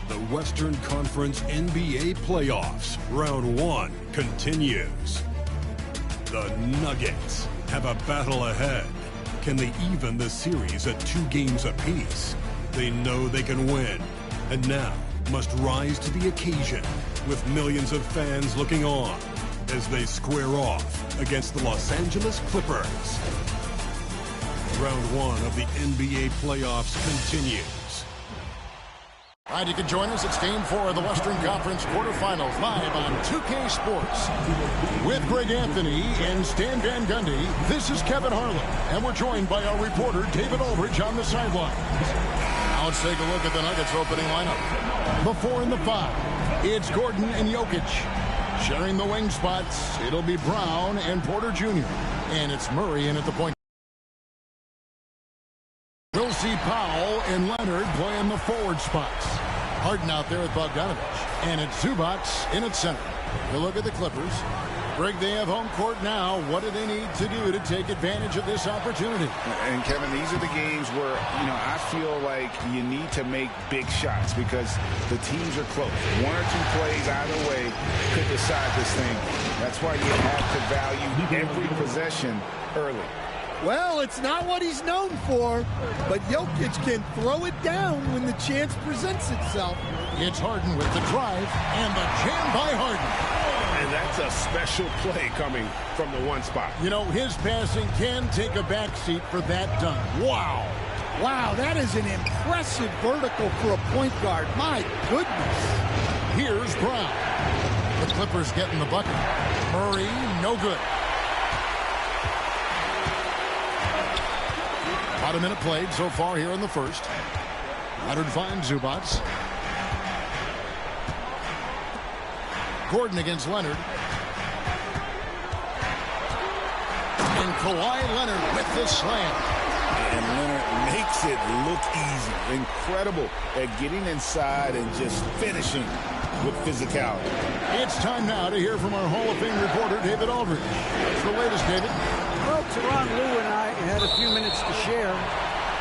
The Western Conference NBA playoffs, round 1 continues. The Nuggets have a battle ahead. Can they even the series at 2 games apiece? They know they can win, and now must rise to the occasion with millions of fans looking on as they square off against the Los Angeles Clippers. Round 1 of the NBA playoffs continues. All right, you can join us. It's Game 4 of the Western Conference quarterfinals live on 2K Sports. With Greg Anthony and Stan Van Gundy, this is Kevin Harlan. And we're joined by our reporter, David Aldridge, on the sidelines. Now let's take a look at the Nuggets opening lineup. The 4 and the 5. It's Gordon and Jokic. Sharing the wing spots, it'll be Brown and Porter Jr. And it's Murray in at the point. We'll see Powell and Leonard playing the forward spots. Harden out there with Bogdanovich. And it's Zubac in at center. You look at the Clippers. Greg, they have home court now. What do they need to do to take advantage of this opportunity? And, Kevin, these are the games where, I feel like you need to make big shots because the teams are close. 1 or 2 plays either way could decide this thing. That's why you have to value every possession early. Well, it's not what he's known for, but Jokic can throw it down when the chance presents itself. It's Harden with the drive and the jam by Harden. And that's a special play coming from the 1 spot. His passing can take a backseat for that dunk. Wow. Wow, that is an impressive vertical for a point guard. My goodness. Here's Brown. The Clippers getting the bucket. Murray, no good. About a minute played so far here in the first. Leonard finds Zubac. Gordon against Leonard. And Kawhi Leonard with the slam. And Leonard makes it look easy. Incredible at getting inside and just finishing with physicality. It's time now to hear from our Hall of Fame reporter, David Aldridge. What's the latest, David? Well, Tyronn Lue and I had a few minutes to share.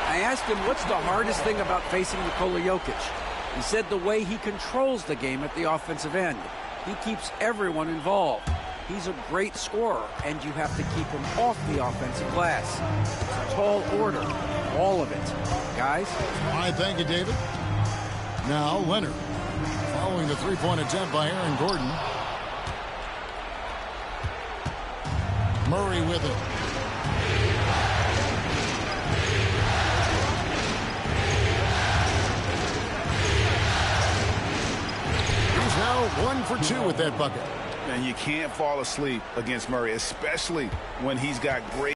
I asked him what's the hardest thing about facing Nikola Jokic. He said the way he controls the game at the offensive end. He keeps everyone involved. He's a great scorer, and you have to keep him off the offensive glass. It's a tall order, all of it. Guys? All right, thank you, David. Now, Leonard, following the three-point attempt by Aaron Gordon. Murray with it. He's now 1 for 2 with that bucket. And you can't fall asleep against Murray, especially when he's got great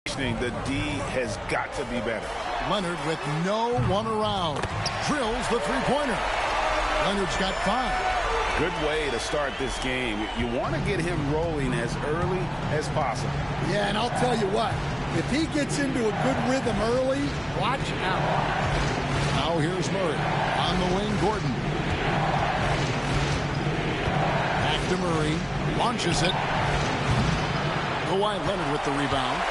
conditioning. The D has got to be better. Leonard with no one around. Drills the three-pointer. Leonard's got 5. Good way to start this game. You want to get him rolling as early as possible. Yeah, and I'll tell you what. If he gets into a good rhythm early, watch out. Now here's Murray. On the wing, Gordon. Back to Murray. Launches it. Kawhi Leonard with the rebound.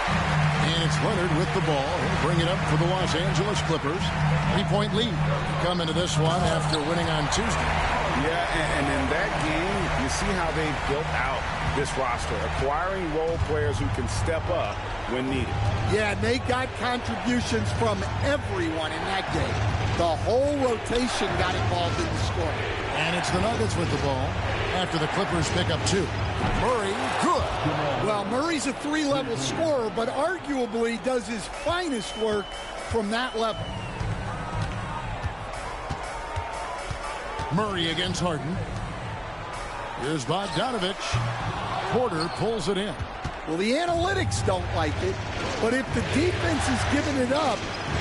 And it's Leonard with the ball. He'll bring it up for the Los Angeles Clippers. 3-point lead. Come into this one after winning on Tuesday. Yeah, and in that game, you see how they built out this roster, acquiring role players who can step up when needed. Yeah, they got contributions from everyone in that game. The whole rotation got involved in the scoring. And it's the Nuggets with the ball after the Clippers pick up 2. Murray, good. Well, Murray's a 3-level scorer, but arguably does his finest work from that level. Murray against Harden. Here's Bogdanovich. Porter pulls it in. Well, the analytics don't like it, but if the defense is giving it up,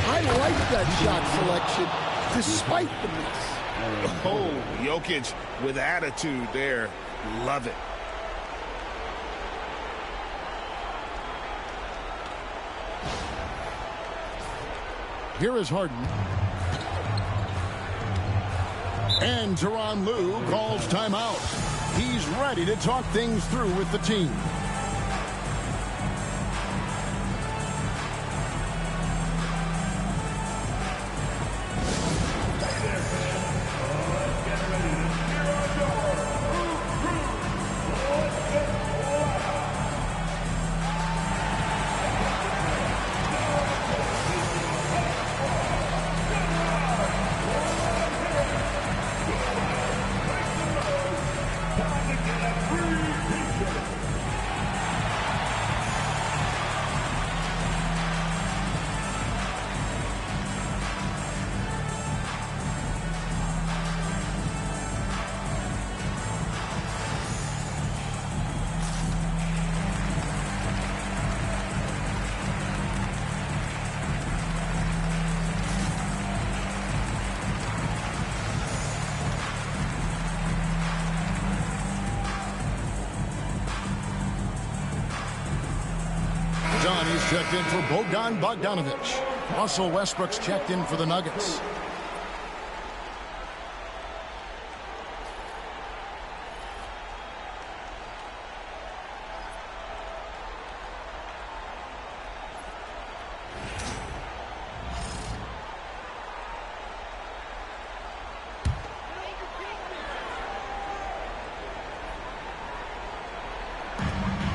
I like that shot selection despite the miss. Oh, Jokic with attitude there. Love it. Here is Harden. And Tyronn Lue calls timeout. He's ready to talk things through with the team. checked in for Bogdan Bogdanović. Russell Westbrook's checked in for the Nuggets.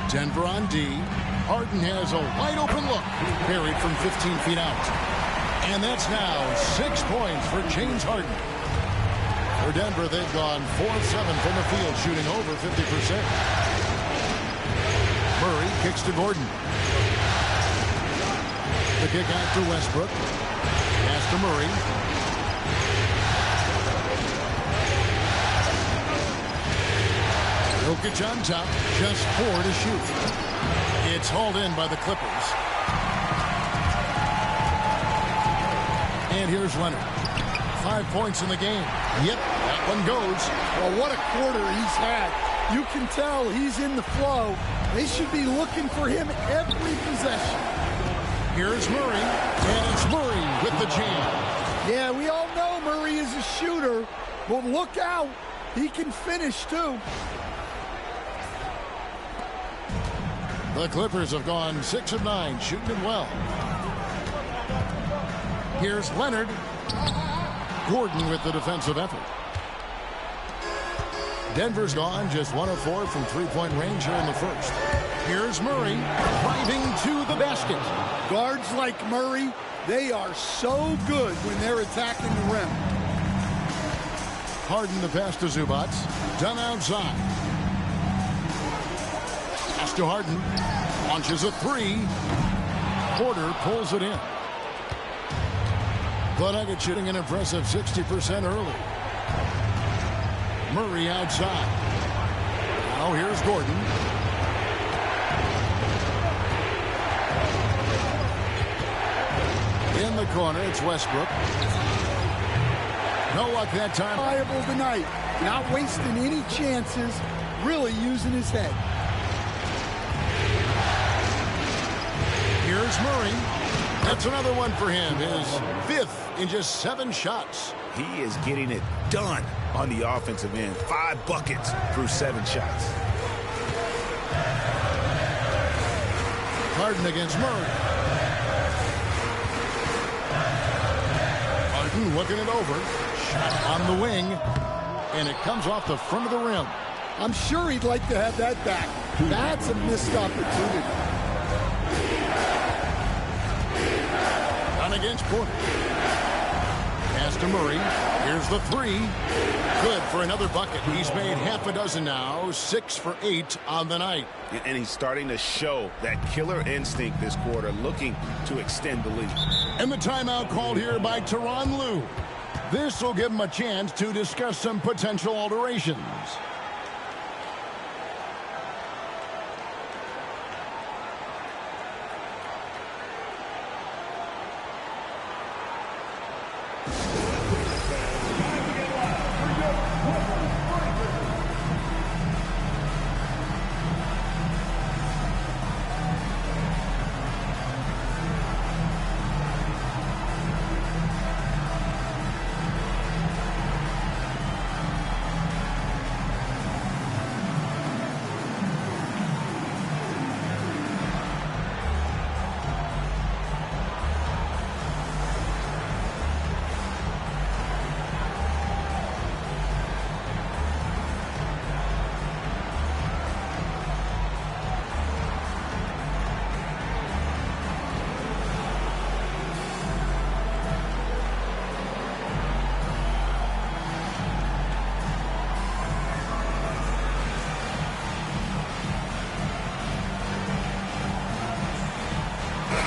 Denver on D. Harden has a wide-open look. Buried from 15 feet out. And that's now 6 points for James Harden. For Denver, they've gone 4 of 7 from the field, shooting over 50%. Murray kicks to Gordon. The kick out to Westbrook. Pass to Murray. Jokic on top, just 4 to shoot. It's hauled in by the Clippers. And here's Leonard. 5 points in the game. Yep, that one goes. Well, what a quarter he's had. You can tell he's in the flow. They should be looking for him every possession. Here's Murray, and it's Murray with the jam. Yeah, we all know Murray is a shooter, but look out. He can finish, too. The Clippers have gone 6 of 9, shooting it well. Here's Leonard. Gordon with the defensive effort. Denver's gone just 1 of 4 from three-point range here in the first. Here's Murray driving to the basket. Guards like Murray, they are so good when they're attacking the rim. Harden the pass to Zubac. Done outside. Pass to Harden. Launches a 3. Porter pulls it in. The Nuggets shooting an impressive 60% early. Murray outside. Now here's Gordon. In the corner, it's Westbrook. No luck that time. Reliable tonight. Not wasting any chances. Really using his head. Here's Murray. That's another one for him. His 5th in just 7 shots. He is getting it done on the offensive end. 5 buckets through 7 shots. Harden against Murray. Harden looking it over. Shot on the wing. And it comes off the front of the rim. I'm sure he'd like to have that back. That's a missed opportunity. On against Porter. Pass to Murray. Here's the 3. Good for another bucket. He's made half a dozen now. 6 for 8 on the night. And he's starting to show that killer instinct this quarter, looking to extend the lead. And the timeout called here by Tyronn Lue. This will give him a chance to discuss some potential alterations.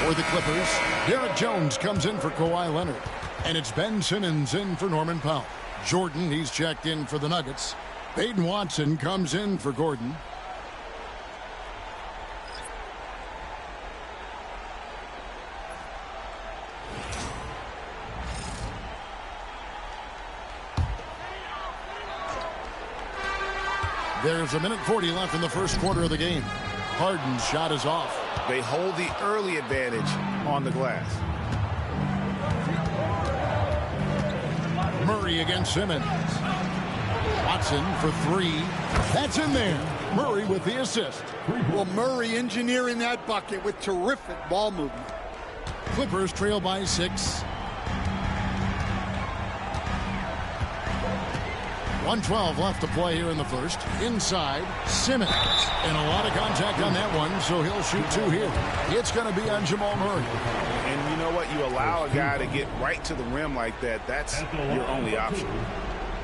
For the Clippers, Derek Jones comes in for Kawhi Leonard. And it's Ben Simmons in for Norman Powell. Jordan, he's checked in for the Nuggets. Peyton Watson comes in for Gordon. There's 1:40 left in the first quarter of the game. Harden's shot is off. They hold the early advantage on the glass. Murray against Simmons. Watson for three. That's in there. Murray with the assist. Well, Murray engineering that bucket with terrific ball movement. Clippers trail by 6. 1:12 left to play here in the first. Inside, Simmons. And a lot of contact on that one, so he'll shoot 2 here. It's going to be on Jamal Murray. And you know what? You allow a guy to get right to the rim like that, that's your only option.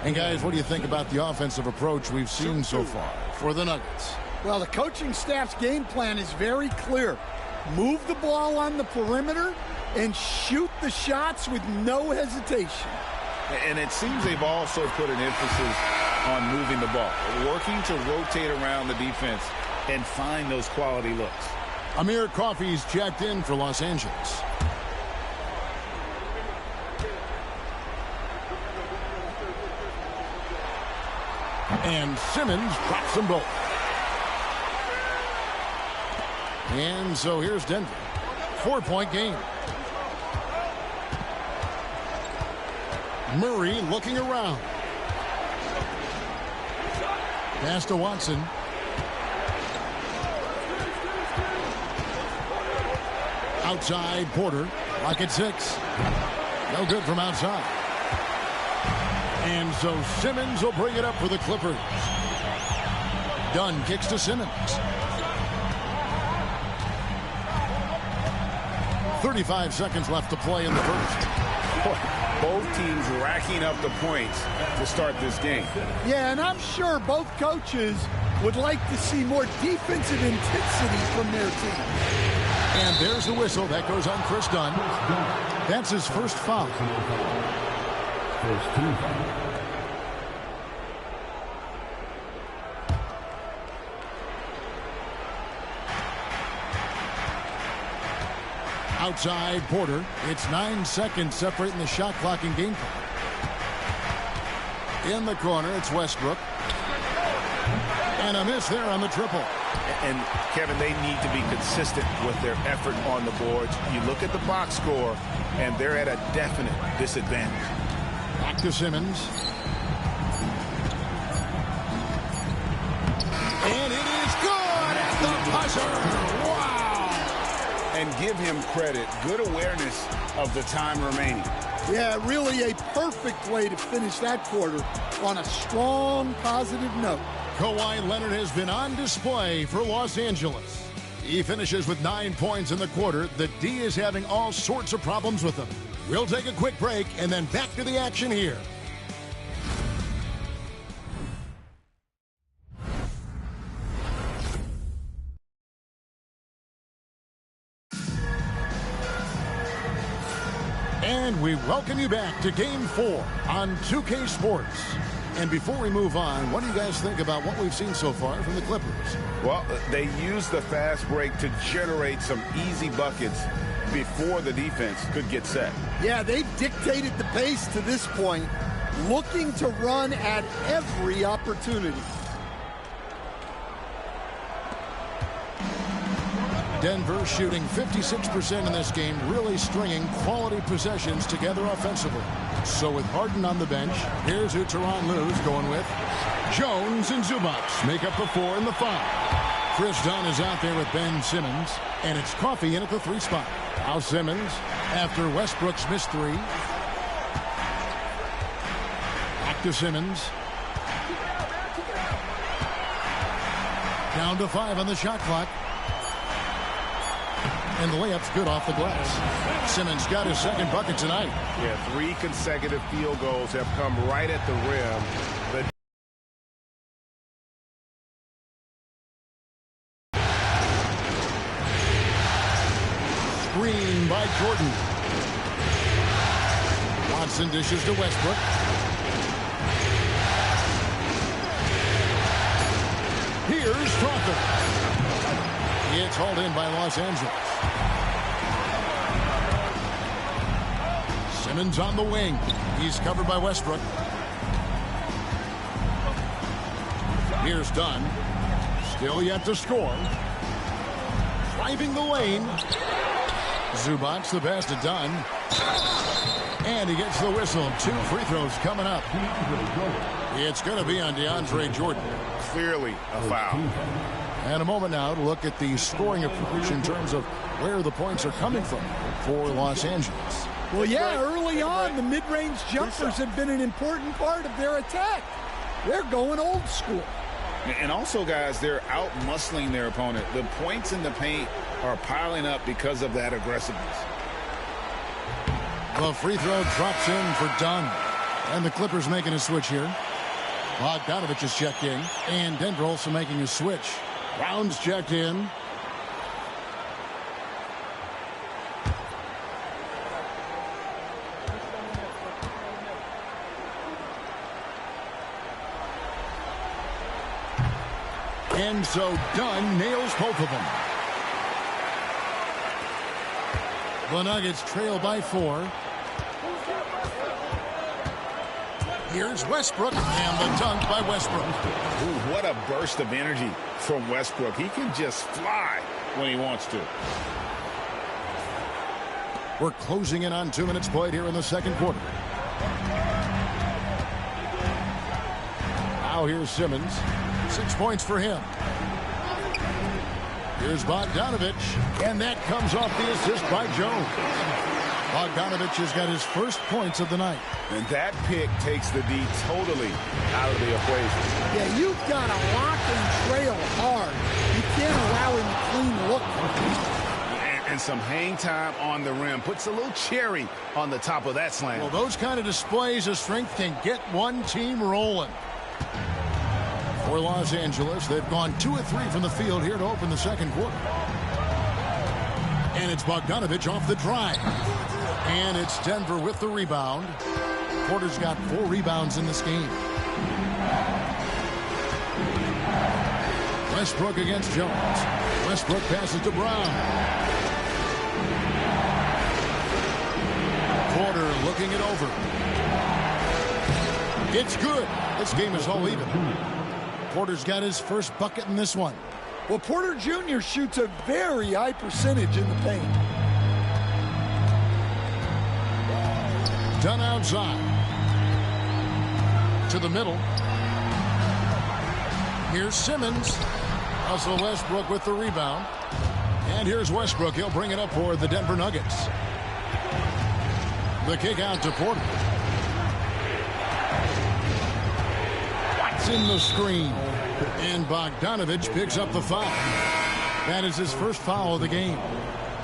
And guys, what do you think about the offensive approach we've seen so far for the Nuggets? Well, the coaching staff's game plan is very clear. Move the ball on the perimeter and shoot the shots with no hesitation. And it seems they've also put an emphasis on moving the ball, working to rotate around the defense and find those quality looks. Amir Coffey's checked in for Los Angeles. And Simmons drops them both. And so here's Denver. 4-point game. Murray looking around. Pass to Watson. Outside, Porter. Lock at 6. No good from outside. And so Simmons will bring it up for the Clippers. Dunn kicks to Simmons. 35 seconds left to play in the first. Both teams racking up the points to start this game. Yeah, and I'm sure both coaches would like to see more defensive intensity from their team. And there's the whistle. That goes on Chris Dunn. That's his first foul. First team foul. Outside, Porter. It's 9 seconds separating the shot clock and game clock. In the corner, it's Westbrook. And a miss there on the triple. And, Kevin, they need to be consistent with their effort on the boards. You look at the box score, and they're at a definite disadvantage. Back to Simmons. And it is good at the buzzer. Wow! And give him credit. Good awareness of the time remaining. Yeah, really a perfect way to finish that quarter on a strong, positive note. Kawhi Leonard has been on display for Los Angeles. He finishes with 9 points in the quarter. The D is having all sorts of problems with him. We'll take a quick break and then back to the action here. And we welcome you back to Game 4 on 2K Sports. And before we move on, what do you guys think about what we've seen so far from the Clippers? Well, they used the fast break to generate some easy buckets before the defense could get set. Yeah, they've dictated the pace to this point, looking to run at every opportunity. Denver shooting 56% in this game, really stringing quality possessions together offensively. So with Harden on the bench, here's who Tyronn Lue's going with. Jones and Zubac make up the 4 and the 5. Chris Dunn is out there with Ben Simmons, and it's Coffey in at the 3 spot. Now Simmons, after Westbrook's missed 3. Back to Simmons. Down to 5 on the shot clock. And the layup's good off the glass. Simmons got his second bucket tonight. Yeah, 3 consecutive field goals have come right at the rim. Screen by Jordan. Watson dishes to Westbrook. Here's Crawford. It's hauled in by Los Angeles. Simmons on the wing. He's covered by Westbrook. Here's Dunn. Still yet to score. driving the lane. Zubac, the pass to Dunn. And he gets the whistle. 2 free throws coming up. It's going to be on DeAndre Jordan. Clearly a foul. And a moment now to look at the scoring approach in terms of where the points are coming from for Los Angeles. Well, yeah, early on, the mid-range jumpers have been an important part of their attack. They're going old school. And also, guys, they're out-muscling their opponent. The points in the paint are piling up because of that aggressiveness. The free throw drops in for Dunn. And the Clippers making a switch here. Bogdanovich is checked in. And Denver also making a switch. Brown's checked in. And so Dunn nails both of them. The Nuggets trail by 4. Here's Westbrook, and the dunk by Westbrook. Ooh, what a burst of energy from Westbrook. He can just fly when he wants to. We're closing in on 2 minutes played here in the second quarter. Now here's Simmons. 6 points for him. Here's Bogdanovich, and that comes off the assist by Jones. Bogdanovich has got his first points of the night. And that pick takes the D totally out of the equation. Yeah, you've got to lock and trail hard. You can't allow him a clean look. And some hang time on the rim. Puts a little cherry on the top of that slam. Well, those kind of displays of strength can get one team rolling. For Los Angeles, they've gone 2 of 3 from the field here to open the second quarter. And it's Bogdanovich off the drive. And it's Denver with the rebound. Porter's got 4 rebounds in this game. Westbrook against Jones. Westbrook passes to Brown. Porter looking it over. It's good. This game is all even. Porter's got his first bucket in this one. Well, Porter Jr. shoots a very high percentage in the paint. Dunn outside. To the middle. Here's Simmons. Also Westbrook with the rebound. And here's Westbrook. He'll bring it up for the Denver Nuggets. The kick out to Porter. Watts in the screen. And Bogdanovich picks up the foul. That is his first foul of the game.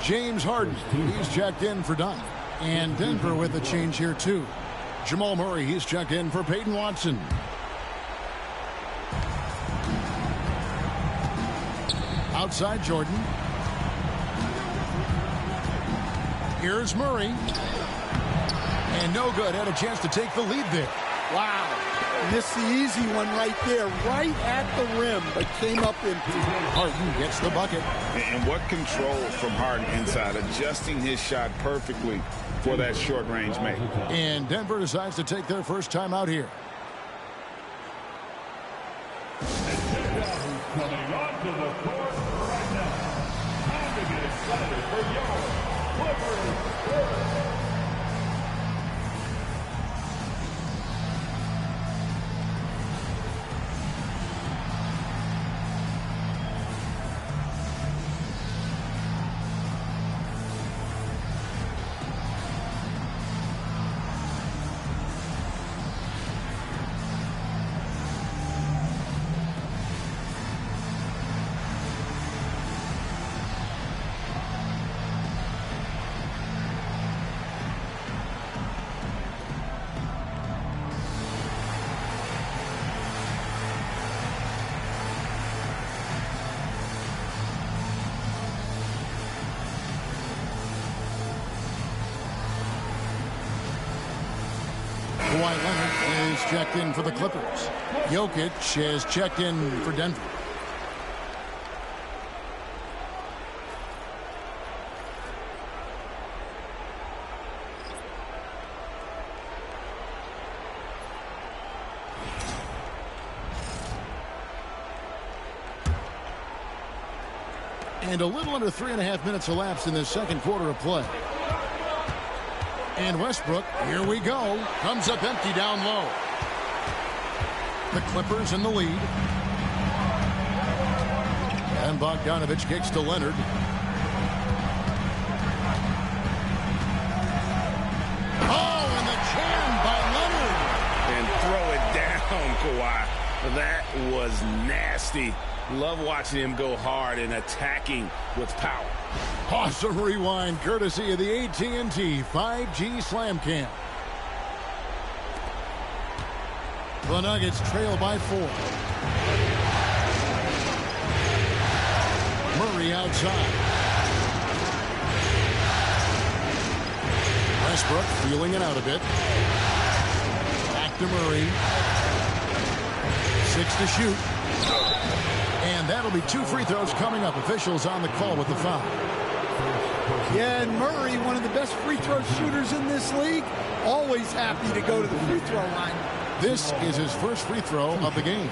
James Harden, he's checked in for Dunn. And Denver with a change here too. Jamal Murray, he's checked in for Peyton Watson. Outside Jordan. Here's Murray. And no good. Had a chance to take the lead there. Wow. Missed the easy one right there, right at the rim, but came up empty. Harden gets the bucket. And what control from Harden inside, adjusting his shot perfectly for that short-range make. And Denver decides to take their first time out here. Coming onto the court right now. Time to get excited for your Clippers. Kawhi Leonard is checked in for the Clippers. Jokic is checked in for Denver. And a little under 3.5 minutes elapsed in this second quarter of play. And Westbrook, here we go, comes up empty down low. The Clippers in the lead. And Bogdanovich kicks to Leonard. Oh, and the jam by Leonard. And throw it down, Kawhi. That was nasty. Love watching him go hard and attacking with power. Awesome rewind courtesy of the AT&T 5G Slam Cam. The Nuggets trail by 4. Murray outside. Westbrook feeling it out a bit. Back to Murray. 6 to shoot. And that'll be 2 free throws coming up. Officials on the call with the foul. Yeah, and Murray, one of the best free throw shooters in this league, always happy to go to the free throw line. This is his first free throw of the game.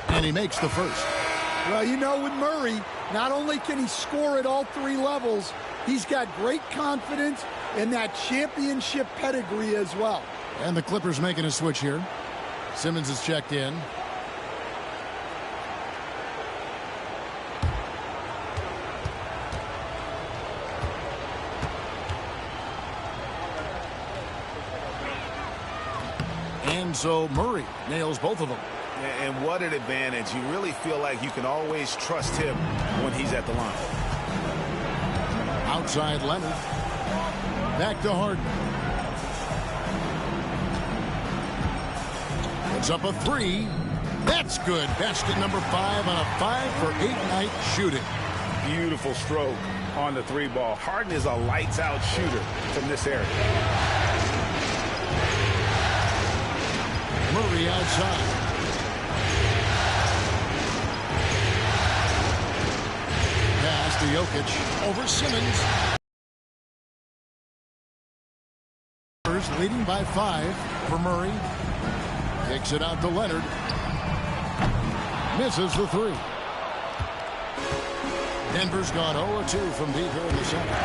And he makes the first. Well, you know, with Murray, not only can he score at all 3 levels, he's got great confidence and that championship pedigree as well. And the Clippers making a switch here. Simmons is checked in. And so Murray nails both of them. And what an advantage. You really feel like you can always trust him when he's at the line. Outside Leonard. Back to Harden. Puts up a 3. That's good. Basket number 5 on a 5-for-8 night shooting. Beautiful stroke on the 3 ball. Harden is a lights-out shooter from this area. Murray outside. Pass to Jokic over Simmons. Leading by 5 for Murray. Kicks it out to Leonard. Misses the 3. Denver's gone 0-2 from deep here in the second.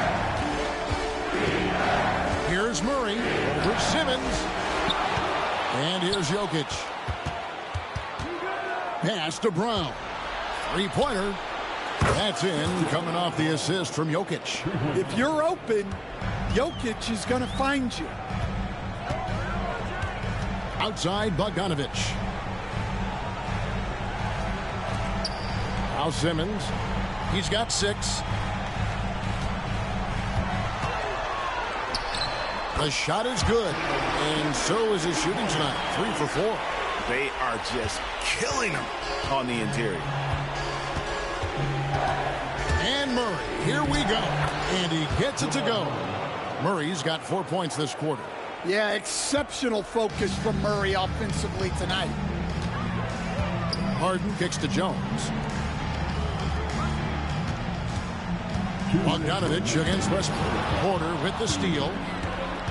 Here's Murray over Simmons. And here's Jokic. Pass to Brown. 3-pointer. That's in, coming off the assist from Jokic. If you're open, Jokic is going to find you. Outside Bogdanovich. Now Simmons. He's got 6. The shot is good. And so is his shooting tonight. 3 for 4. They are just killing him on the interior. And Murray, here we go. And he gets it to go. Murray's got 4 points this quarter. Yeah, exceptional focus from Murray offensively tonight. Harden kicks to Jones. Bogdanovich against Westbrook. Porter with the steal.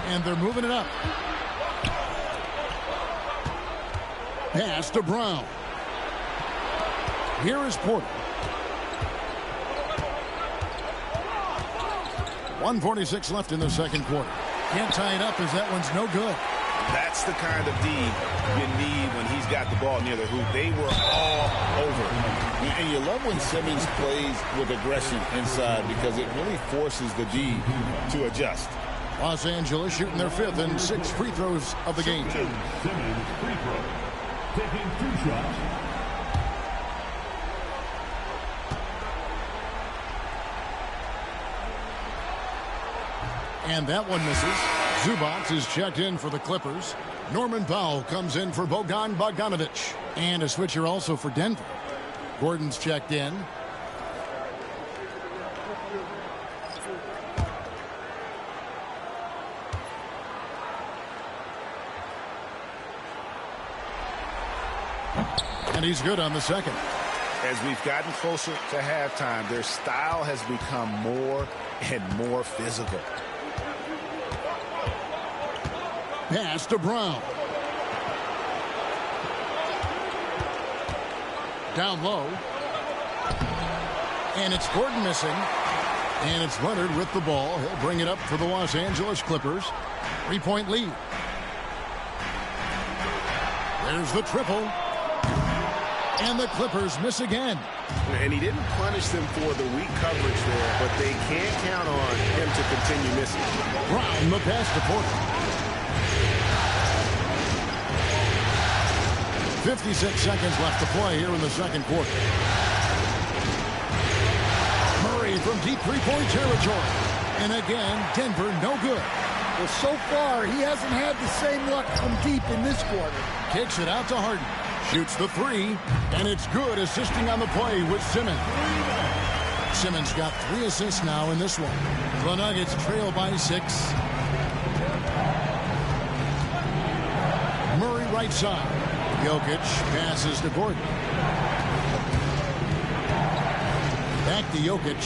And they're moving it up. Pass to Brown. Here is Porter. 1:46 left in the second quarter. Can't tie it up as that one's no good. That's the kind of D you need when he's got the ball near the hoop. They were all over. And you love when Simmons plays with aggression inside because it really forces the D to adjust. Los Angeles shooting their 5th and 6 free throws of the game. Simmons free throw. Taking 2 shots. And that one misses. Zubac is checked in for the Clippers. Norman Powell comes in for Bojan Bogdanovich. And a switcher also for Denver. Gordon's checked in. And he's good on the second. As we've gotten closer to halftime, their style has become more and more physical. Pass to Brown. Down low. And it's Gordon missing. And it's Leonard with the ball. He'll bring it up for the Los Angeles Clippers. 3-point lead. There's the triple. And the Clippers miss again. And he didn't punish them for the weak coverage there, but they can't count on him to continue missing. Brown, the pass to Porter. 56 seconds left to play here in the second quarter. Murray from deep three-point territory. And again, Denver no good. Well, so far, he hasn't had the same luck from deep in this quarter. Kicks it out to Harden. Shoots the three, and it's good, assisting on the play with Simmons. Simmons got 3 assists now in this one. The Nuggets trail by 6. Murray right side. Jokic passes to Gordon. Back to Jokic.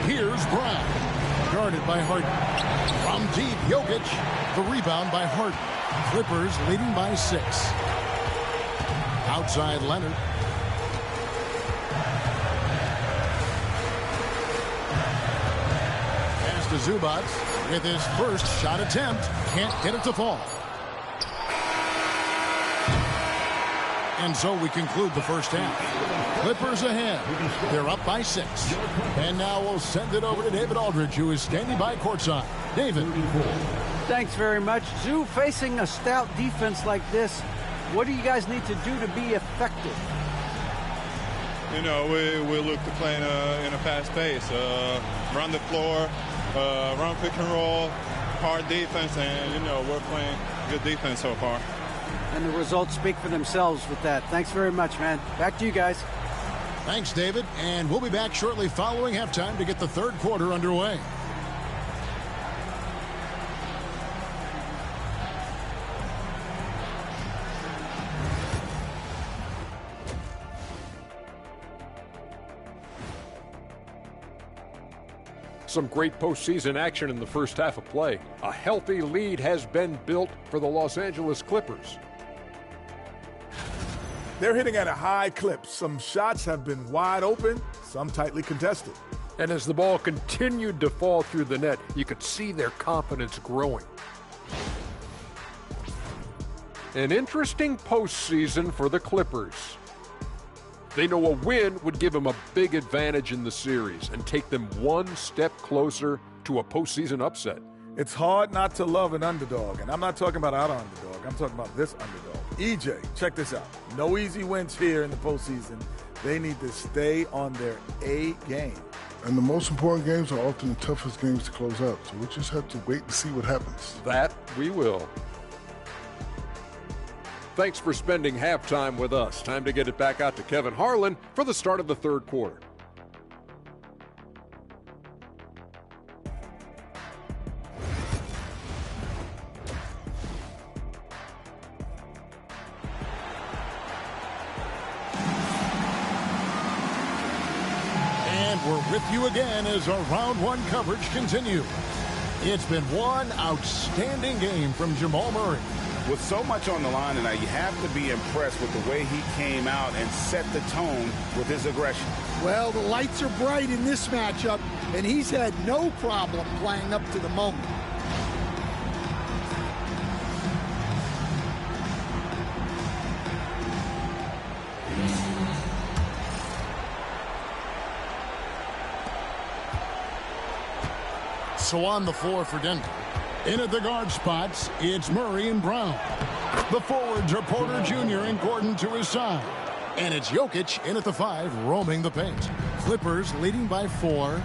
Here's Brown. Guarded by Harden. From deep, Jokic. The rebound by Harden. Clippers leading by 6. Outside Leonard. Pass to Zubac with his first shot attempt. Can't get it to fall. And so we conclude the first half. Clippers ahead. They're up by 6. And now we'll send it over to David Aldridge, who is standing by courtside. David. Thanks very much. Zoo, facing a stout defense like this, what do you guys need to do to be effective? You know, we look to play in a fast pace. Run the floor, run pick and roll, hard defense, and, you know, we're playing good defense so far. And the results speak for themselves with that. Thanks very much, man. Back to you guys. Thanks, David. And we'll be back shortly following halftime to get the third quarter underway. Some great postseason action in the first half of play. A healthy lead has been built for the Los Angeles Clippers. They're hitting at a high clip. Some shots have been wide open, some tightly contested. And as the ball continued to fall through the net, you could see their confidence growing. An interesting postseason for the Clippers. They know a win would give them a big advantage in the series and take them one step closer to a postseason upset. It's hard not to love an underdog, and I'm not talking about our underdog. I'm talking about this underdog. EJ, check this out. No easy wins here in the postseason. They need to stay on their A game. And the most important games are often the toughest games to close out, so we just have to wait and see what happens. That we will. Thanks for spending halftime with us. Time to get it back out to Kevin Harlan for the start of the third quarter. And we're with you again as our round one coverage continues. It's been one outstanding game from Jamal Murray. With so much on the line tonight, you have to be impressed with the way he came out and set the tone with his aggression. Well, the lights are bright in this matchup, and he's had no problem playing up to the moment. So on the floor for Denver. In at the guard spots, it's Murray and Brown. The forwards are Porter Jr. and Gordon to his side. And it's Jokic in at the 5, roaming the paint. Clippers leading by 4.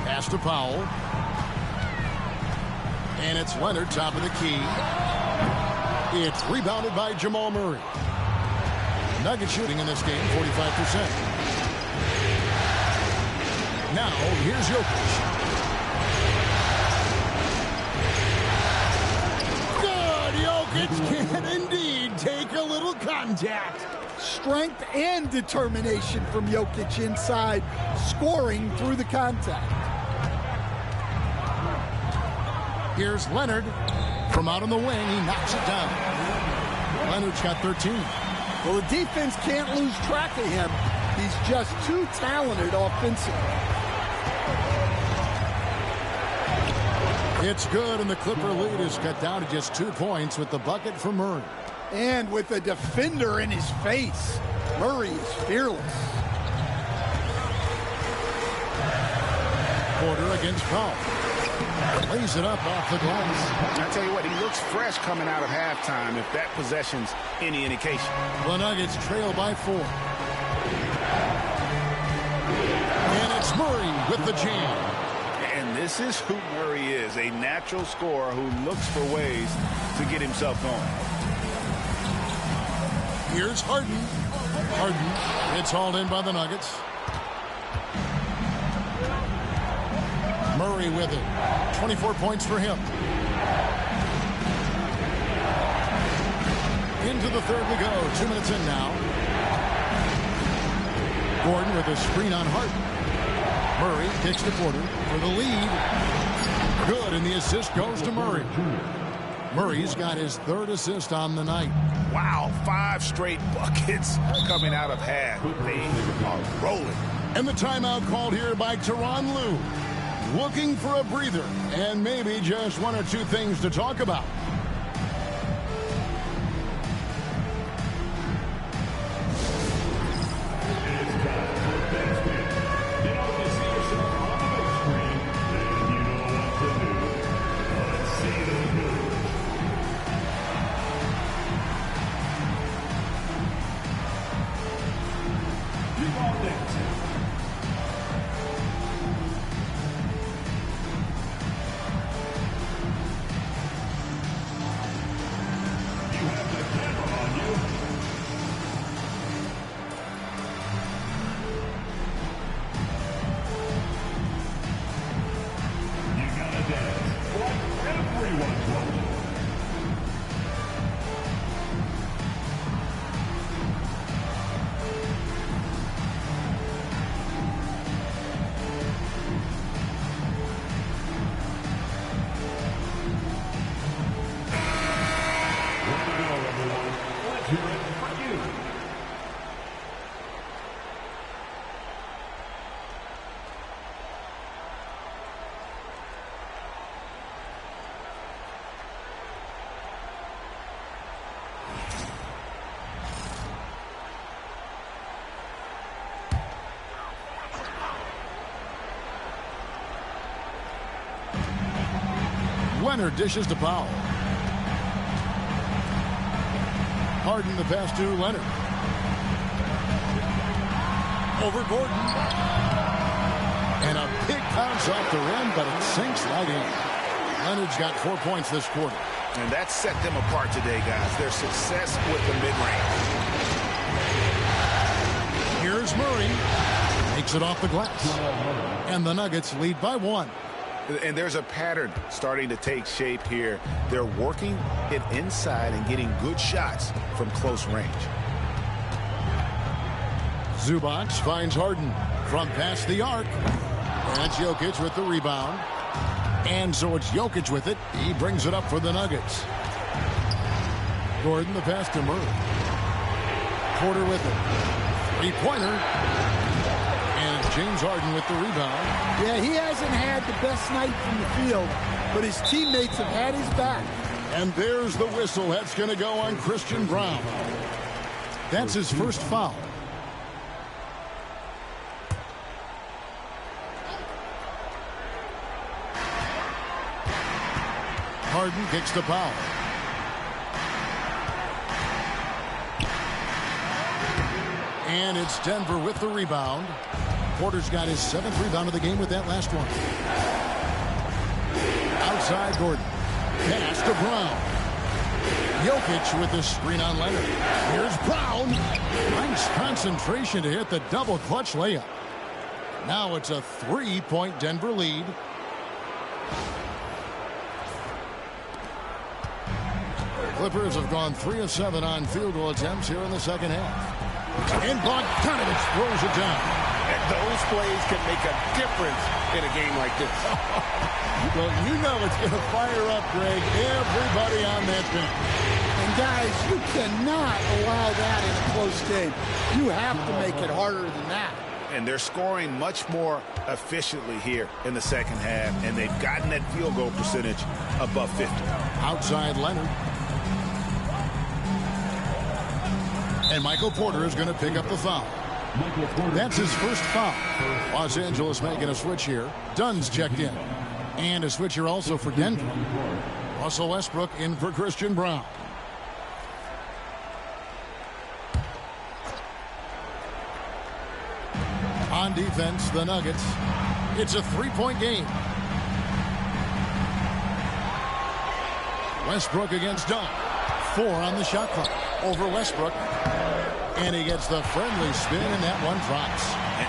Pass to Powell. And it's Leonard, top of the key. It's rebounded by Jamal Murray. Nuggets shooting in this game, 45%. Now, here's Jokic. Jokic can't jacked. Strength and determination from Jokic inside, scoring through the contact. Here's Leonard. From out on the wing, he knocks it down. Leonard's got 13. Well, the defense can't lose track of him. He's just too talented offensively. It's good, and the Clipper lead is cut down to just 2 points with the bucket from Murray. And with a defender in his face, Murray is fearless. Porter against Powell. Lays it up off the glass. I tell you what, he looks fresh coming out of halftime, if that possession's any indication. The Nuggets trail by 4. And it's Murray with the jam. And this is who Murray is, a natural scorer who looks for ways to get himself going. Here's Harden. Harden. It's hauled in by the Nuggets. Murray with it. 24 points for him. Into the third we go. 2 minutes in now. Gordon with a screen on Harden. Murray kicks to Porter for the lead. Good, and the assist goes to Murray. Murray's got his 3rd assist on the night. Wow, 5 straight buckets coming out of half. They are rolling. And the timeout called here by Tyronn Lue. Looking for a breather and maybe just 1 or 2 things to talk about. Leonard dishes to Powell. Harden the pass to Leonard. Over Gordon. And a big bounce off the rim, but it sinks right in. Leonard's got 4 points this quarter. And that set them apart today, guys. Their success with the mid-range. Here's Murray. Takes it off the glass. And the Nuggets lead by 1. And there's a pattern starting to take shape here. They're working it inside and getting good shots from close range. Zubac finds Harden from past the arc. That's Jokic with the rebound. And so it's Jokic with it. He brings it up for the Nuggets. Gordon the pass to Murray. Porter with it. Three-pointer. James Harden with the rebound. Yeah, he hasn't had the best night from the field, but his teammates have had his back. And there's the whistle. That's going to go on Christian Braun. That's his first foul. Harden kicks to Powell. And it's Denver with the rebound. Porter's got his 7th rebound of the game with that last one. Outside Gordon. Pass to Brown. Jokic with the screen on Leonard. Here's Brown. Nice concentration to hit the double clutch layup. Now it's a 3-point Denver lead. Clippers have gone 3 of 7 on field goal attempts here in the second half. And Bogdanovich throws it down. And those plays can make a difference in a game like this. Well, you know it's going to fire up, Greg, everybody on that bench. And guys, you cannot allow that in a close game. You have to make it harder than that. And they're scoring much more efficiently here in the second half, and they've gotten that field goal percentage above 50. Outside Leonard. And Michael Porter is going to pick up the foul. That's his first foul. Los Angeles making a switch here. Dunn's checked in. And a switch here also for Denver. Russell Westbrook in for Christian Brown. On defense, the Nuggets. It's a three-point game. Westbrook against Dunn. 4 on the shot clock. Over Westbrook. And he gets the friendly spin, and that one drops.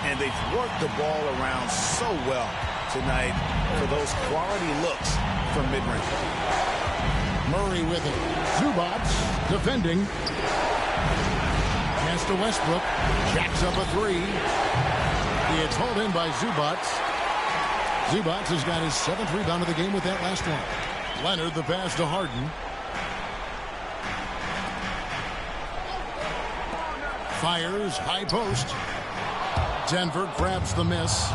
And they've worked the ball around so well tonight for those quality looks from mid-range. Murray with it. Zubac defending. Pass to Westbrook. Jacks up a 3. It's hauled in by Zubac. Zubac has got his 7th rebound of the game with that last one. Leonard the pass to Harden. Fires, high post. Denver grabs the miss.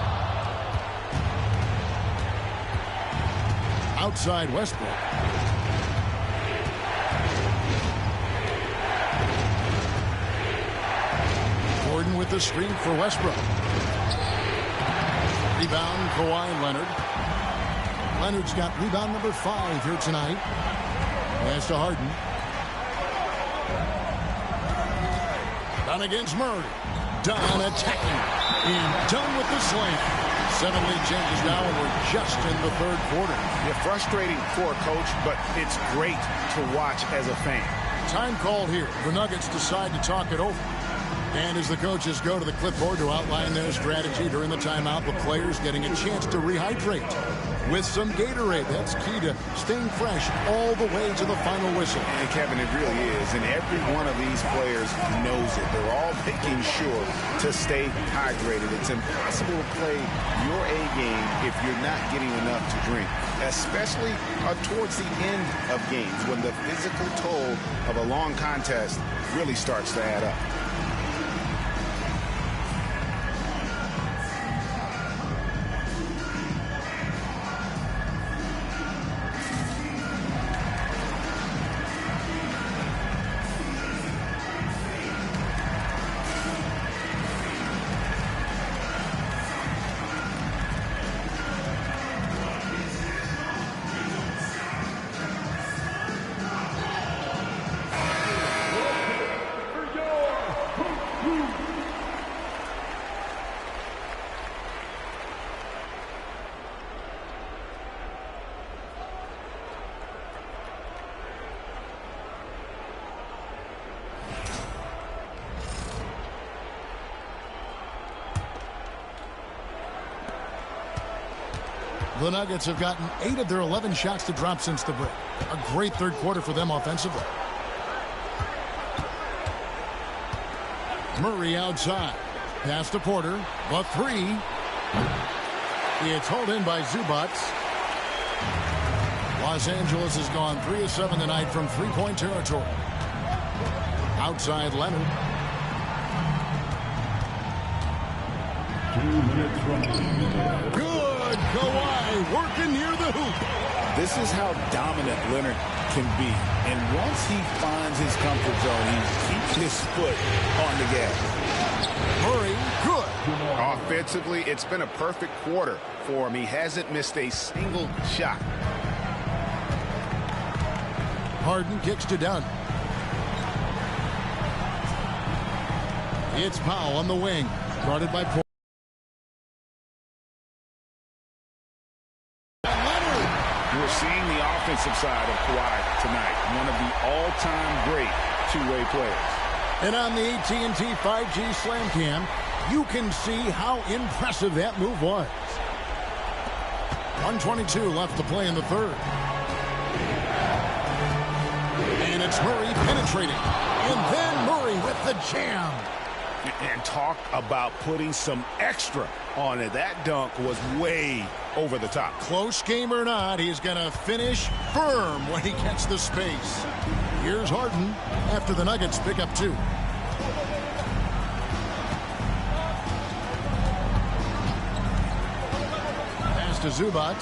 Outside Westbrook. Gordon with the screen for Westbrook. Rebound, Kawhi Leonard. Leonard's got rebound number 5 here tonight. Pass to Harden. Dunn against Murray. Dunn attacking. And Dunn with the slam. 7 lead changes now, and we're just in the third quarter. Yeah, frustrating for a coach, but it's great to watch as a fan. Time called here. The Nuggets decide to talk it over. And as the coaches go to the clipboard to outline their strategy during the timeout, the players getting a chance to rehydrate with some Gatorade. That's key to staying fresh all the way to the final whistle. And Kevin, it really is. And every one of these players knows it. They're all making sure to stay hydrated. It's impossible to play your A game if you're not getting enough to drink, especially towards the end of games when the physical toll of a long contest really starts to add up. The Nuggets have gotten 8 of their 11 shots to drop since the break. A great third quarter for them offensively. Murray outside. Pass to Porter. The 3. It's hauled in by Zubac. Los Angeles has gone 3 of 7 tonight from three-point territory. Outside Leonard. 2 minutes from Good Kawhi working near the hoop. This is how dominant Leonard can be. And once he finds his comfort zone, he keeps his foot on the gas. Murray, good. Offensively, it's been a perfect quarter for him. He hasn't missed a single shot. Harden kicks to Dunn. It's Powell on the wing. Guarded by Porter. We're seeing the offensive side of Kawhi tonight. One of the all-time great two-way players. And on the AT&T 5G Slam Cam, you can see how impressive that move was. 1:22 left to play in the third. And it's Murray penetrating. And then Murray with the jam. And talk about putting some extra on it. That dunk was way over the top. Close game or not, he's going to finish firm when he gets the space. Here's Harden after the Nuggets pick up 2. Pass to Zubac.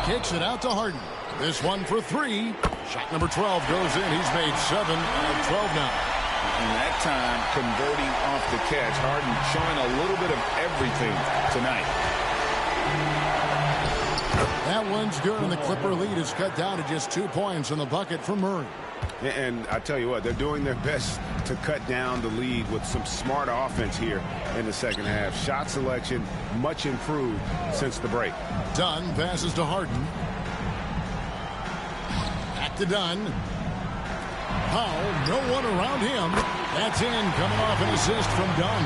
Kicks it out to Harden. This one for 3. Shot number 12 goes in. He's made 7 out of 12 now. And that time, converting off the catch. Harden showing a little bit of everything tonight. That one's good, and the Clipper lead is cut down to just 2 points in the bucket for Murray. And I tell you what, they're doing their best to cut down the lead with some smart offense here in the second half. Shot selection much improved since the break. Dunn passes to Harden. Back to Dunn. Powell, no one around him. That's in, coming off an assist from Dunn.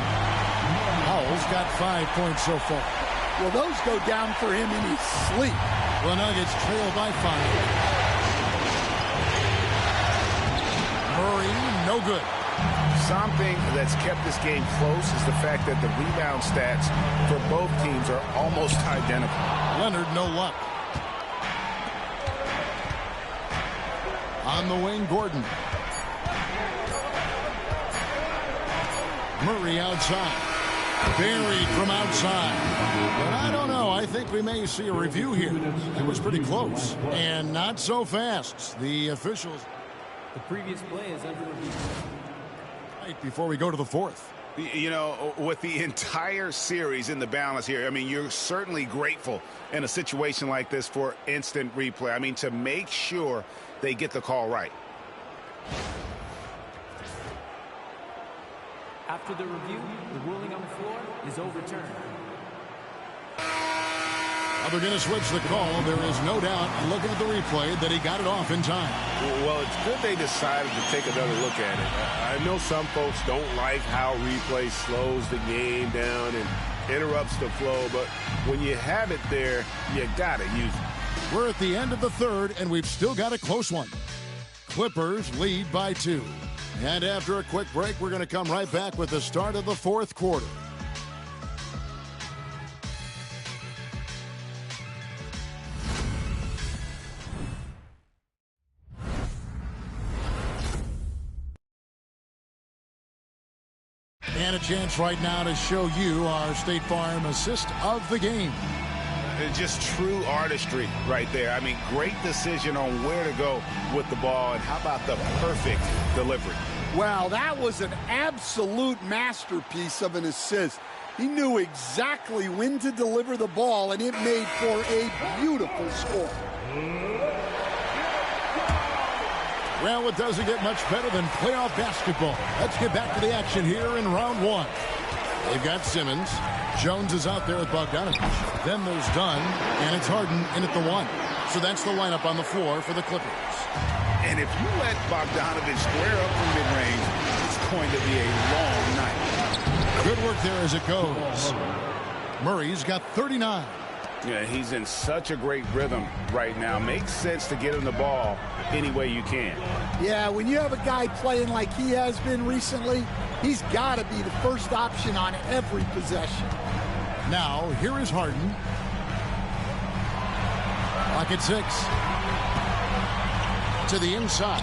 Powell's got 5 points so far. Well, those go down for him in his sleep. The Nuggets trail by 5. Murray, no good. Something that's kept this game close is the fact that the rebound stats for both teams are almost identical. Leonard, no luck. On the wing, Gordon. Murray outside. Buried from outside. But I don't know. I think we may see a review here. It was pretty close. And not so fast. The officials. The previous play is under review. Right before we go to the 4th. You know, with the entire series in the balance here, I mean, you're certainly grateful in a situation like this for instant replay. I mean, to make sure they get the call right. After the review, the ruling on the floor is overturned. They're going to switch the call. There is no doubt, looking at the replay, that he got it off in time. Well, it's good they decided to take another look at it. I know some folks don't like how replay slows the game down and interrupts the flow, but when you have it there, you got to use it. We're at the end of the 3rd, and we've still got a close one. Clippers lead by 2. And after a quick break, we're going to come right back with the start of the 4th quarter. And a chance right now to show you our State Farm assist of the game. It's just true artistry right there. I mean, great decision on where to go with the ball, and how about the perfect delivery? Wow, that was an absolute masterpiece of an assist. He knew exactly when to deliver the ball, and it made for a beautiful score. Well, it doesn't get much better than playoff basketball. Let's get back to the action here in round 1. They've got Simmons. Jones is out there with Bogdanovich. Then there's Dunn, and it's Harden in at the 1. So that's the lineup on the floor for the Clippers. And if you let Bogdanovich square up from mid-range, it's going to be a long night. Good work there as it goes. Murray's got 39. Yeah, he's in such a great rhythm right now. Makes sense to get him the ball any way you can. Yeah, when you have a guy playing like he has been recently, he's got to be the first option on every possession. Now, here is Harden. Clock at 6. To the inside.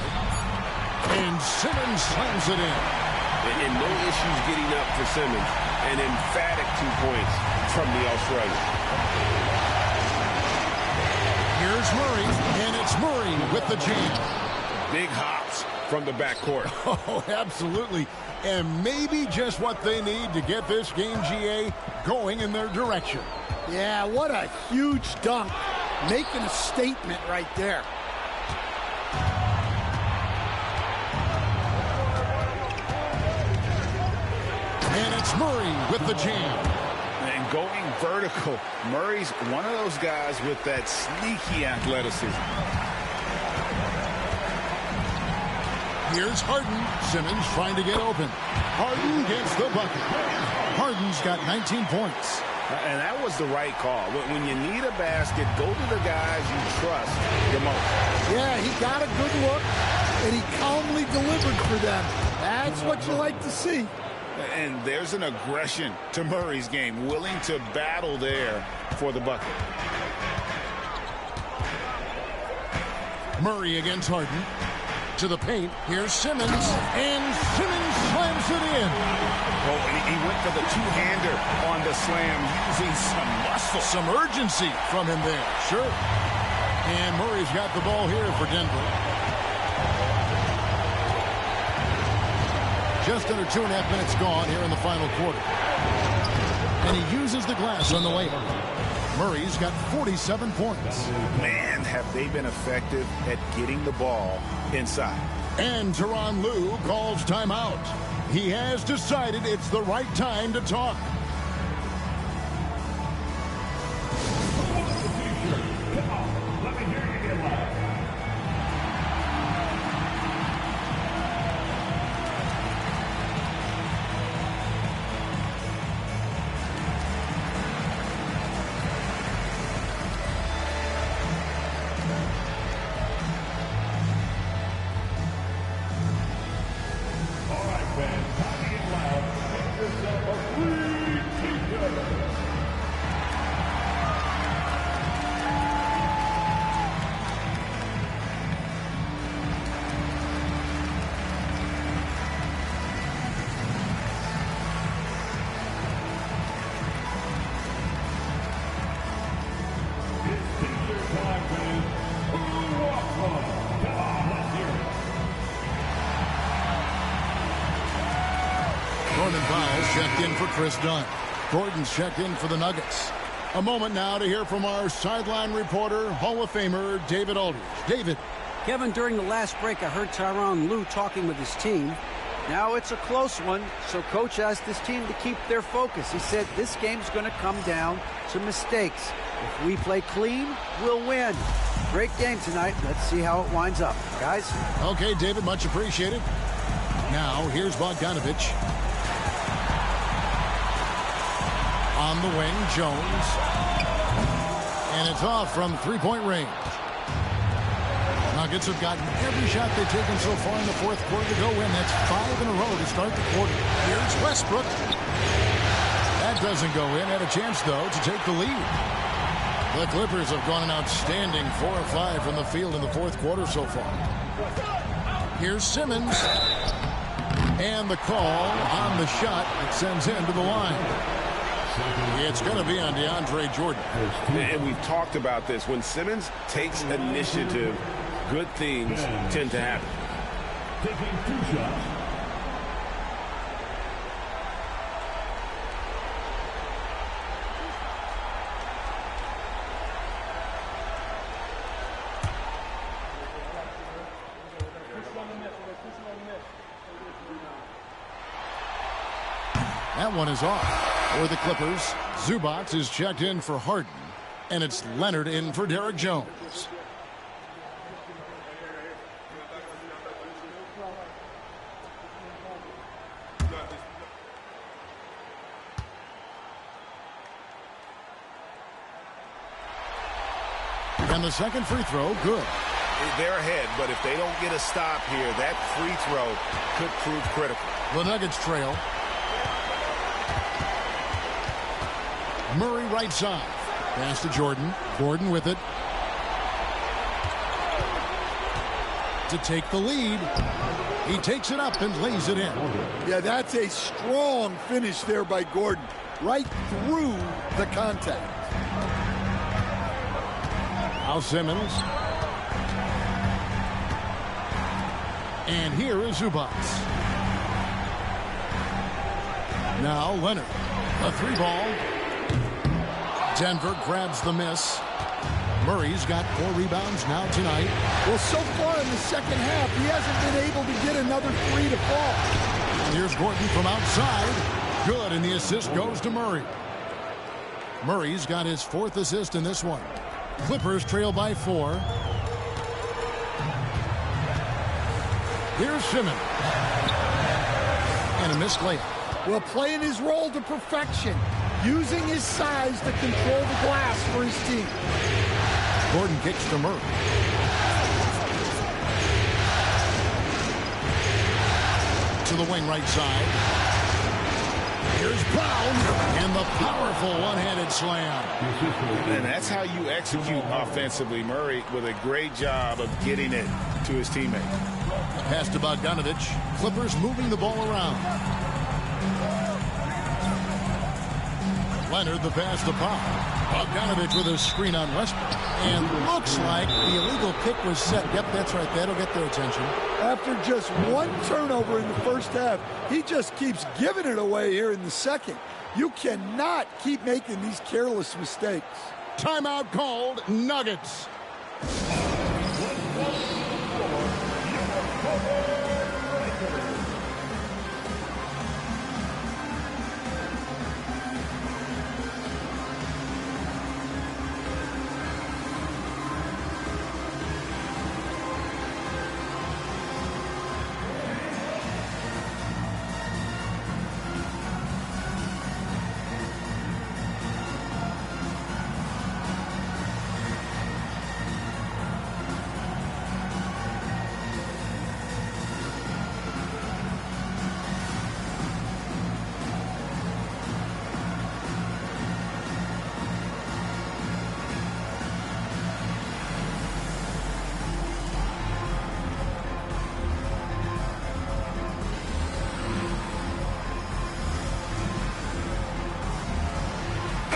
And Simmons slams it in. And no issues getting up for Simmons. An emphatic 2 points from the Australian. Here's Murray, and it's Murray with the jam. Big hops from the backcourt. Oh, absolutely. And maybe just what they need to get this game, GA, going in their direction. Yeah, what a huge dunk. Making a statement right there. And it's Murray with the jam. And going vertical, Murray's one of those guys with that sneaky athleticism. Here's Harden. Simmons trying to get open. Harden gets the bucket. Harden's got 19 points. And that was the right call. When you need a basket, go to the guys you trust the most. Yeah, he got a good look, and he calmly delivered for them. That's what you like to see. And there's an aggression to Murray's game, willing to battle there for the bucket. Murray against Harden. To the paint. Here's Simmons. And Simmons slams it in. Oh, he went for the two-hander on the slam, using some muscle. Some urgency from him there. Sure. And Murray's got the ball here for Denver. Just under 2.5 minutes gone here in the final quarter. And he uses the glass on the layup. Murray's got 47 points. Man, have they been effective at getting the ball inside. And Tyronn Lue calls timeout. He has decided it's the right time to talk. Let me hear you get loud. Norman Powell checked in for Chris Dunn. Gordon's checked in for the Nuggets. A moment now to hear from our sideline reporter, Hall of Famer David Aldridge. David. Kevin, during the last break, I heard Tyronn Lue talking with his team. Now it's a close one, so Coach asked his team to keep their focus. He said this game's going to come down to mistakes. If we play clean, we'll win. Great game tonight. Let's see how it winds up. Guys? Okay, David, much appreciated. Now, here's Bogdanovich. On the wing, Jones. And it's off from three-point range. Nuggets have gotten every shot they've taken so far in the fourth quarter to go in. That's 5 in a row to start the quarter. Here's Westbrook. That doesn't go in. Had a chance, though, to take the lead. The Clippers have gone an outstanding 4 of 5 from the field in the fourth quarter so far. Here's Simmons. And the call on the shot that sends him to the line. It's going to be on DeAndre Jordan. And we've talked about this. When Simmons takes initiative, good things tend to happen. Taking 2 shots. That one is off. For the Clippers, Zubac is checked in for Harden, and it's Leonard in for Derek Jones. And the second free throw, good. They're ahead, but if they don't get a stop here, that free throw could prove critical. The Nuggets trail. Murray right side. Pass to Jordan. Gordon with it. To take the lead. He takes it up and lays it in. Yeah, that's a strong finish there by Gordon. Right through the contact. Al Simmons. And here is Zubac. Now Leonard. A 3-ball. Denver grabs the miss. Murray's got 4 rebounds now tonight. Well, so far in the second half, he hasn't been able to get another 3 to fall. Here's Gordon from outside. Good, and the assist goes to Murray. Murray's got his 4th assist in this one. Clippers trail by 4. Here's Simmons. And a missed layup. Well, playing his role to perfection. using his size to control the glass for his team. Gordon kicks to Murray. To the wing right side. Here's Brown, and the powerful one-handed slam. And that's how you execute offensively. Murray with a great job of getting it to his teammate. Pass to Bogdanovich. Clippers moving the ball around. Leonard the pass to Pop. Bogdanovich with a screen on Westbrook. And looks like the illegal kick was set. Yep, that's right. That'll get their attention. After just one turnover in the first half, he just keeps giving it away here in the second. You cannot keep making these careless mistakes. Timeout called. Nuggets.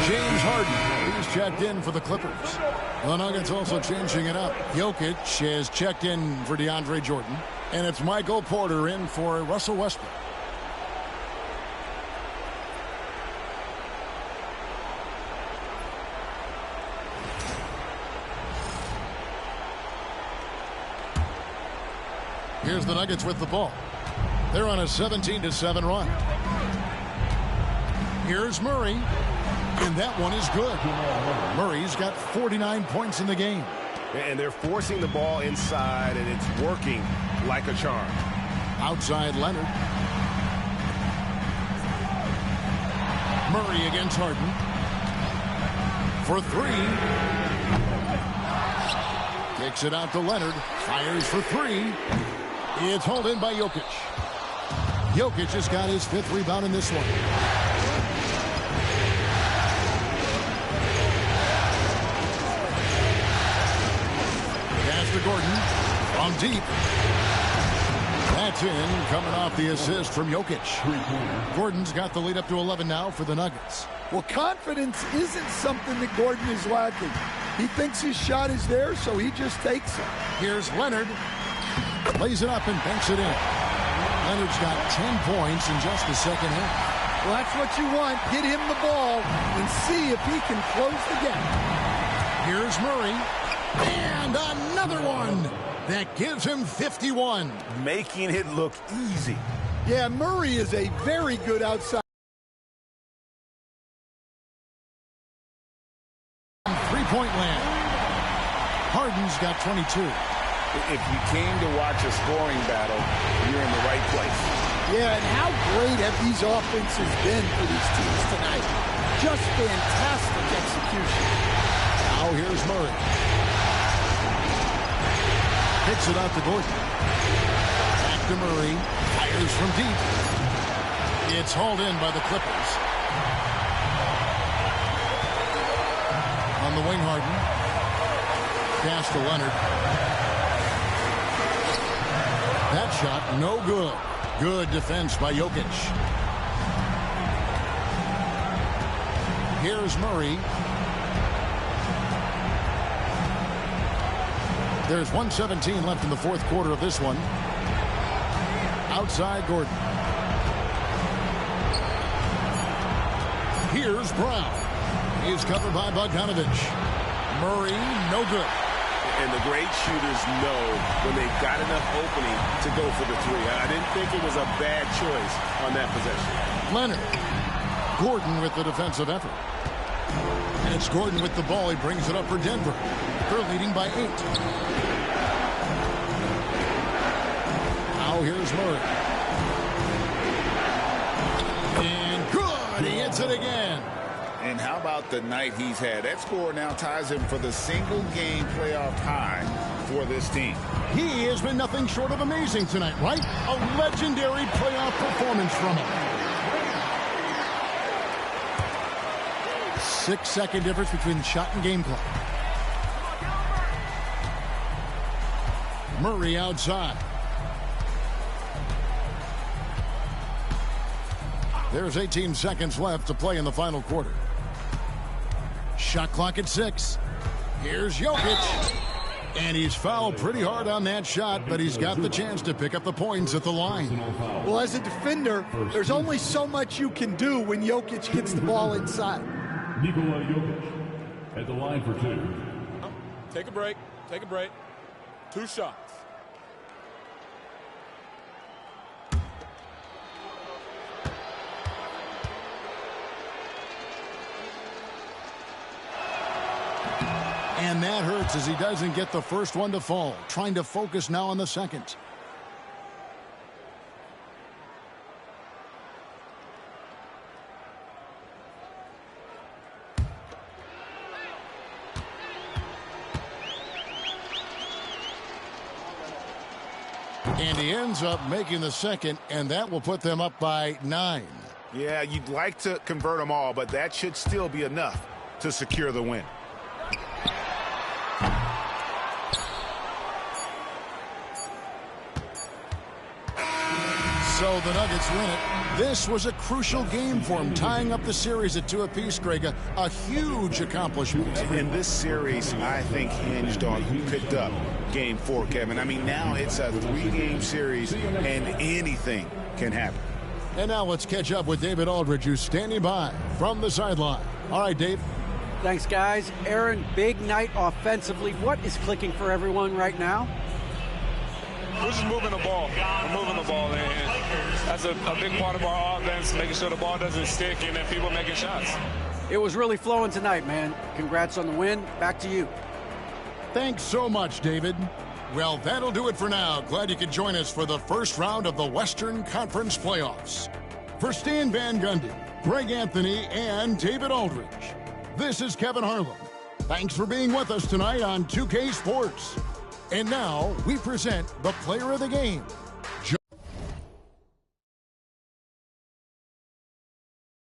James Harden, he's checked in for the Clippers. The Nuggets also changing it up. Jokic has checked in for DeAndre Jordan. And it's Michael Porter in for Russell Westbrook. Here's the Nuggets with the ball. They're on a 17-7 run. Here's Murray. And that one is good. Murray's got 49 points in the game. And they're forcing the ball inside, and it's working like a charm. Outside Leonard. Murray against Harden. For three. Kicks it out to Leonard. Fires for three. It's hauled in by Jokic. Jokic has got his 5th rebound in this one. To Gordon from deep. That's in, coming off the assist from Jokic. Gordon's got the lead up to 11 now for the Nuggets. Well, confidence isn't something that Gordon is lacking. He thinks his shot is there, so he just takes it. Here's Leonard. Lays it up and banks it in. Leonard's got 10 points in just the second half. Well, that's what you want. Get him the ball and see if he can close the gap. Here's Murray. And another one that gives him 51. Making it look easy. Yeah, Murray is a very good outside. Three-point land. Harden's got 22. If you came to watch a scoring battle, you're in the right place. Yeah, and how great have these offenses been for these teams tonight? Just fantastic execution. Now here's Murray. Kicks it out to Gordon. Back to Murray. Fires from deep. It's hauled in by the Clippers. On the wing, Harden. Pass to Leonard. That shot, no good. Good defense by Jokic. Here's Murray. There's 1:17 left in the fourth quarter of this one. Outside Gordon. Here's Brown. He's covered by Bogdanovich. Murray, no good. And the great shooters know when they've got enough opening to go for the three. I didn't think it was a bad choice on that possession. Leonard. Gordon with the defensive effort. And it's Gordon with the ball. He brings it up for Denver. They're leading by 8. Now here's Murray. And good. He hits it again. And how about the night he's had? That score now ties him for the single-game playoff high for this team. He has been nothing short of amazing tonight, right? A legendary playoff performance from him. 6-second difference between the shot and game clock. Murray outside. There's 18 seconds left to play in the final quarter. Shot clock at 6. Here's Jokic. And he's fouled pretty hard on that shot, but he's got the chance to pick up the points at the line. Well, as a defender, there's only so much you can do when Jokic gets the ball inside. Nikola Jokic at the line for 2. Take a break. Take a break. 2 shots. And that hurts as he doesn't get the first one to fall. Trying to focus now on the second. And he ends up making the second, and that will put them up by 9. Yeah, you'd like to convert them all, but that should still be enough to secure the win. So the Nuggets win it. This was a crucial game for him, tying up the series at 2 apiece, Greg. A huge accomplishment. In this series, I think hinged on who picked up Game 4, Kevin. I mean, now it's a 3-game series, and anything can happen. And now let's catch up with David Aldridge, who's standing by from the sideline. All right, Dave. Thanks, guys. Aaron, big night offensively. What is clicking for everyone right now? We're just moving the ball. We're moving the ball, and that's a big part of our offense, making sure the ball doesn't stick and then people making shots. It was really flowing tonight, man. Congrats on the win. Back to you. Thanks so much, David. Well, that'll do it for now. Glad you could join us for the first round of the Western Conference Playoffs. For Stan Van Gundy, Greg Anthony, and David Aldridge, this is Kevin Harlan. Thanks for being with us tonight on 2K Sports. And now we present the player of the game.